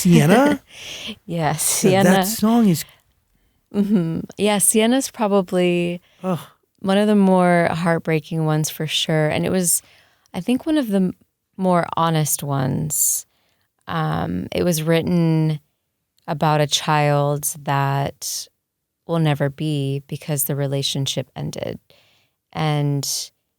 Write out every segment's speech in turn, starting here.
Sienna? Yeah, Sienna. That song is... Yeah, Sienna's probably one of the more heartbreaking ones for sure. And it was, I think, one of the more honest ones. It was written about a child that will never be because the relationship ended. And,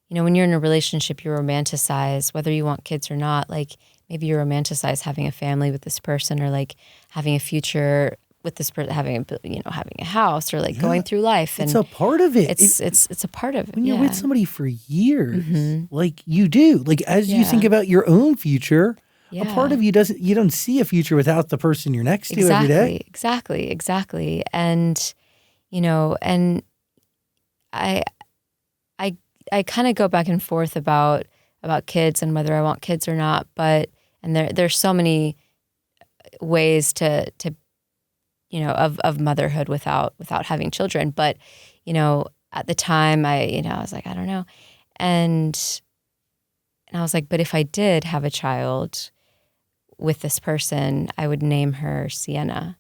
you know, when you're in a relationship, you romanticize, whether you want kids or not, like maybe you romanticize having a family with this person, or like having a future with this person, having a house, or like going through life. It's a part of it. It's a part of it. When you're with somebody for years, like you do, like as you think about your own future, a part of you don't see a future without the person you're next to every day. Exactly. And, you know, and I kind of go back and forth about kids and whether I want kids or not, and there's so many ways to you know, of motherhood without having children. But, you know, at the time I was like, I don't know. And I was like, but if I did have a child with this person, I would name her Sienna.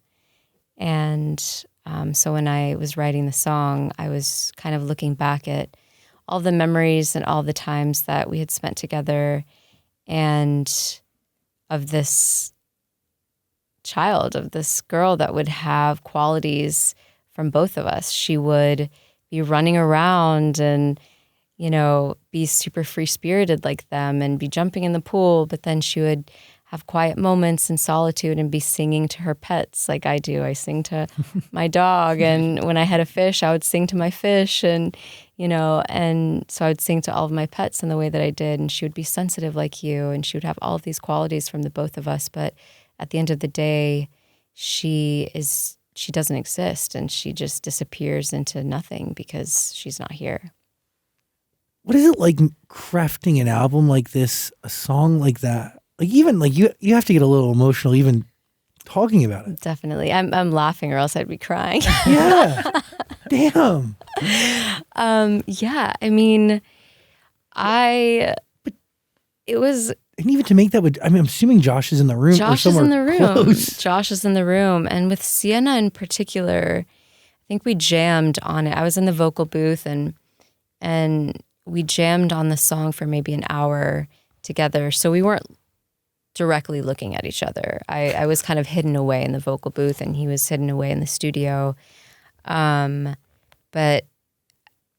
And so when I was writing the song, I was kind of looking back at all the memories and all the times that we had spent together, and of this child, of this girl that would have qualities from both of us. She would be running around and, you know, be super free-spirited like them and be jumping in the pool, but then she would have quiet moments in solitude and be singing to her pets like I do. I sing to my dog, and when I had a fish, I would sing to my fish, and, you know, and so I would sing to all of my pets in the way that I did, and she would be sensitive like you, and she would have all of these qualities from the both of us, but at the end of the day, she doesn't exist, and she just disappears into nothing because she's not here. What is it like crafting an album like this, a song like that? Like, even like you have to get a little emotional even talking about it. Definitely. I'm laughing or else I'd be crying. Yeah. Damn. Yeah. I mean, it was... And even to make that, I'm assuming Josh is in the room. Josh or is in the room. Close. Josh is in the room. And with Sienna in particular, I think we jammed on it. I was in the vocal booth and we jammed on the song for maybe an hour together. So we weren't directly looking at each other. I was kind of hidden away in the vocal booth, and he was hidden away in the studio. But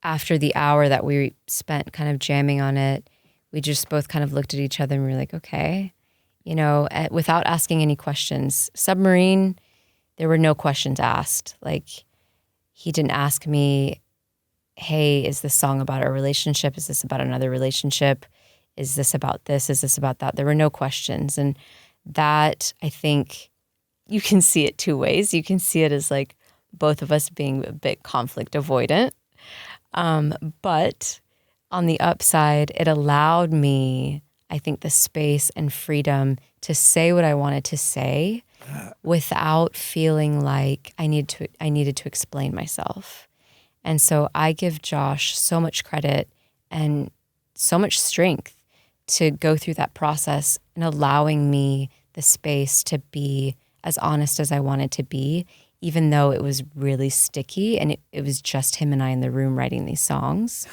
after the hour that we spent kind of jamming on it, we just both kind of looked at each other and we were like, okay, you know, without asking any questions. Submarine, there were no questions asked. Like, he didn't ask me, hey, is this song about our relationship? Is this about another relationship? Is this about this? Is this about that? There were no questions. And that, I think, you can see it two ways. You can see it as like both of us being a bit conflict avoidant. But on the upside, it allowed me, I think, the space and freedom to say what I wanted to say without feeling like I needed to explain myself. And so I give Josh so much credit and so much strength to go through that process and allowing me the space to be as honest as I wanted to be, even though it was really sticky and it was just him and I in the room writing these songs.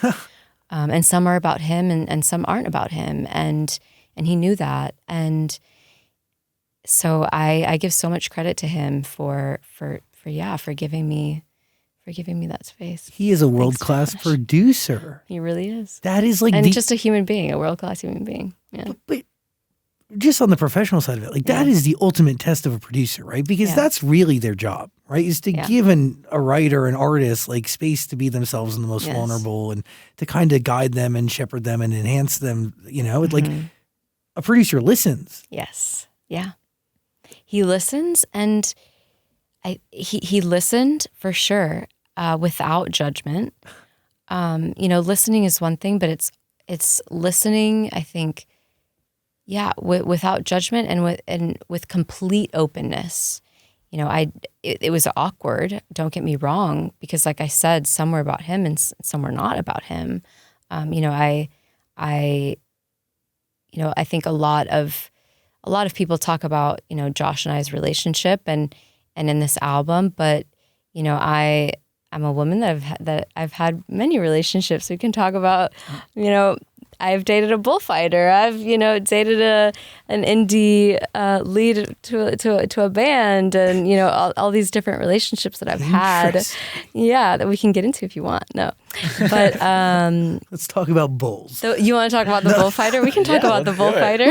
And some are about him and some aren't about him. And he knew that. And so I give so much credit to him for giving me that space. He is a world-class producer. He really is. That is like... And just a human being, a world-class human being. Yeah. But just on the professional side of it, like that is the ultimate test of a producer, right? Because that's really their job, right? Is to give a writer, an artist, like space to be themselves and the most vulnerable, and to kind of guide them and shepherd them and enhance them, you know? Like a producer listens. Yes. Yeah. He listens, and he listened for sure, without judgment. You know, listening is one thing, but it's listening, I think, without judgment and with complete openness. You know, it was awkward, don't get me wrong, because like I said, some were about him and some were not about him. You know, I think a lot of a lot of people talk about, Josh and I's relationship and in this album, but I'm a woman that I've had many relationships. We can talk about, I've dated a bullfighter. I've, dated an indie lead to a band, and all these different relationships that I've had. Yeah, that we can get into if you want. No, but let's talk about bulls. So you want to talk about the bullfighter? We can talk about the bullfighter.